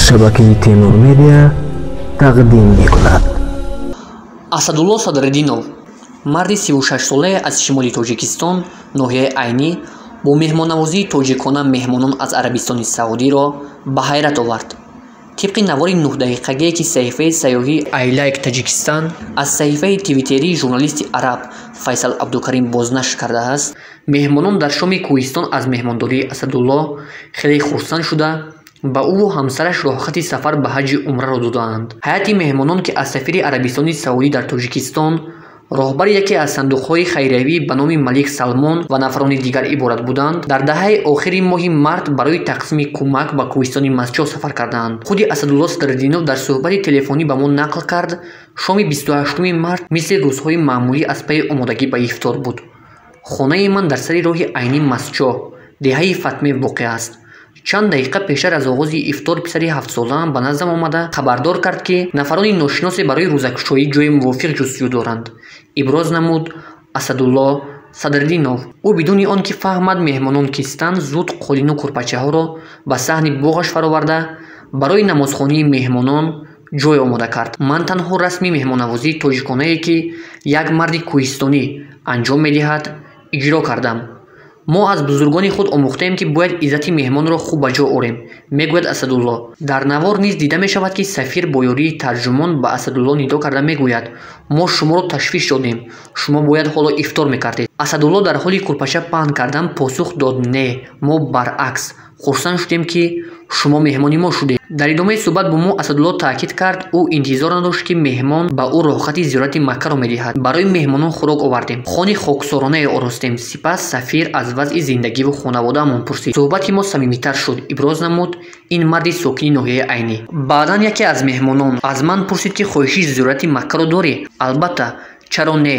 шабакаи Темур Медиа тақдим мекунад. Асадулло Садриддинов, марди 36 солаи аз шимоли Тоҷикистон, ноҳияи Айнӣ, бо меҳмоннавозии тоҷикона меҳмонон аз Арабистони Саудиро ба ҳайрат овард. тибқи навори 9 дақиқагие ки саҳифаи сайёҳӣ I Like Tajikistan аз саҳифаи твиттерии журналисти араб Файсал Абдукарим бознашр кардааст, меҳмонон дар шоми кӯҳистон аз меҳмондории Асадулло хеле хурсанд шуда ба ӯ ҳамсараш роҳхати сафар ба ҳаҷи умраро додаанд. ҳайати меҳмонон ки аз сафири Арабистони Саудӣ дар Тоҷикистон, роҳбари яке аз сандуқҳои хайриявӣ ба номи Малик Салмон ва нафарони дигар иборат буданд, дар даҳаи охири моҳи март барои тақсими кӯмак ба кӯҳистони Масчо сафар карданд. худи Асадулло Садриддинов дар суҳбати телефонӣ ба мо нақл кард, шоми 28 март мисли рӯзҳои маъмулӣ аз пайи омодагӣ ба ифтор буд. хонаи ман дар сари роҳи Айни Масчо, деҳаи Фатме воқеъ аст. чанд дақиқа пештар аз оғози ифтор писари 7-солаам ба наздам омада хабардор кард ки нафарони ношиносе барои рӯзакушоӣ ҷои мувофиқ ҷустуҷӯ доранд. иброз намуд Асадулло Садриддинов. ӯ бидуни он ки фаҳмад меҳмонон кистанд, зуд қолину курпачаҳоро ба саҳни боғаш фароварда барои намозхонии меҳмонон ҷой омода кард. ман танҳо расми меҳмоннавозии тоҷиконае ки як марди кӯҳистонӣ анҷом медиҳад иҷро кардам. мо аз бузургони худ омӯхтаем ки бояд иззати меҳмонро хуб ба ҷо орем, мегӯяд Асадулло. дар навор низ дида мешавад ки сафир бо ёрии тарҷумон ба Асадулло нидо карда мегӯяд: мо шуморо ташвиш додем, шумо бояд ҳоло ифтор мекардед. Асадулло дар ҳоли курпача паҳн кардан посух дод: не, мо баръакс хурсанд шудем ки шумо меҳмони мо шудед. дар идомаи суҳбат бо мо Асадулло таъкид кард, ӯ интизор надошт ки меҳмон ба ӯ роҳхати зиёрати Маккаро медиҳад. барои меҳмонон хӯрок овардем, хони хоксоронае оростем. сипас сафир аз вазъи зиндагиву хонаводаамон пурсид. суҳбати мо самимитар шуд. иброз намуд ин марди сокини ноҳияи Айнӣ. баъдан яке аз меҳмонон аз ман пурсид ки хоҳиши зиёрати Маккаро дорӣ? албатта, чаро не,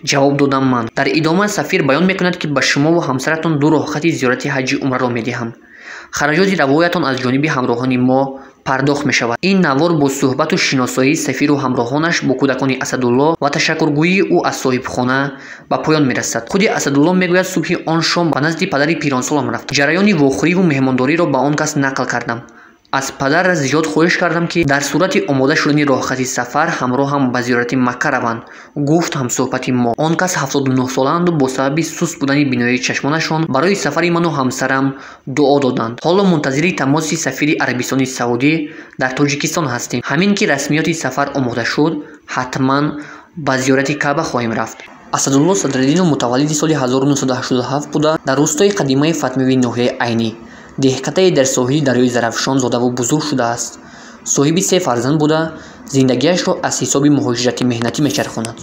ҷавоб додам ман. дар идома сафир баён мекунад ки ба шумову ҳамсаратон 2 роҳхати зиёрати ҳаҷи умраро медиҳам. хараҷоти равоятон аз ҷониби ҳамроҳони мо пардохт мешавад. ин навор бо суҳбату шиносоии сафиру ҳамроҳонаш бо кӯдакони Асадулло ва ташаккургӯии ӯ аз соҳибхона ба поён мерасад. худи Асадулло мегӯяд субҳи он шом ба назди падари пиронсолам рафтам. ҷараёни вохӯриву меҳмондориро ба он кас нақл кардам. аз падар зиёд хоҳиш кардам ки дар сурати омода шудани роҳхати сафар ҳамроҳам ба зиёрати Макка раванд. гуфт ҳамсуҳбати мо. он кас 79-солаанду бо сабаби суст будани биноии чашмонашон барои сафари ману ҳамсарам дуо доданд. ҳоло мунтазири тамоси сафири Арабистони Саудӣ дар Тоҷикистон ҳастем. ҳамин ки расмиёти сафар омода шуд, ҳатман ба зиёрати Каъба хоҳем рафт. Асадулло Садриддинов мутаваллиди соли 1987 буда дар рӯстои қадимаи Фатмавии ноҳияи Айнӣ, деҳкатае дар соҳили дарёи Зарафшон зодаву бузург шудааст. соҳиби 3 фарзанд буда, зиндагиашро аз ҳисоби муҳоҷирати меҳнатӣ мечархонад.